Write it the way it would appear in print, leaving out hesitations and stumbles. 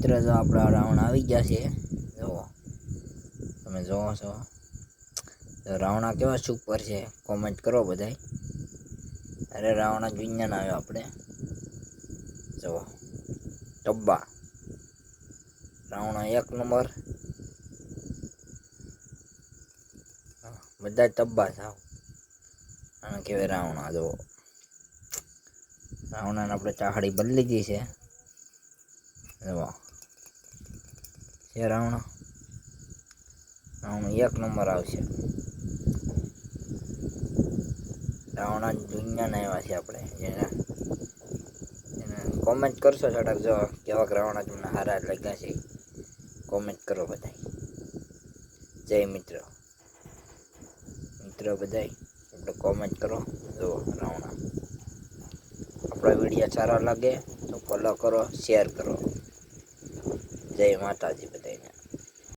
મિત્ર જો આપણા રાવણ આવી ગયા છે, જુઓ તમે જોવો છો તો રાવણા કેવા સુપર છે, કોમેન્ટ કરો બધાય. અરે રાવણા જ વિજ્ઞાન આવ્યો આપણે જુઓ ટબ્બા રાવણા એક નંબર, બધા ટબ્બા થાવ અને કેવાય રાવણા જુઓ. રાવણાને આપણે ચાહડી બદલી ગઈ છે, જુઓ છે રાવણા એક નંબર આવશે. રાવણા વિજ્ઞાન આવ્યા છે આપણે એને કોમેન્ટ કરશો સડક જો કેવાક રાવણા તમને હારા લાગ્યા છે, કોમેન્ટ કરો બધાય. જય મિત્રો બધાય એટલે કોમેન્ટ કરો. જો રાવણા આપણા વિડીયો સારા લાગે તો ફોલો કરો, શેર કરો. જય માતાજી બધાને.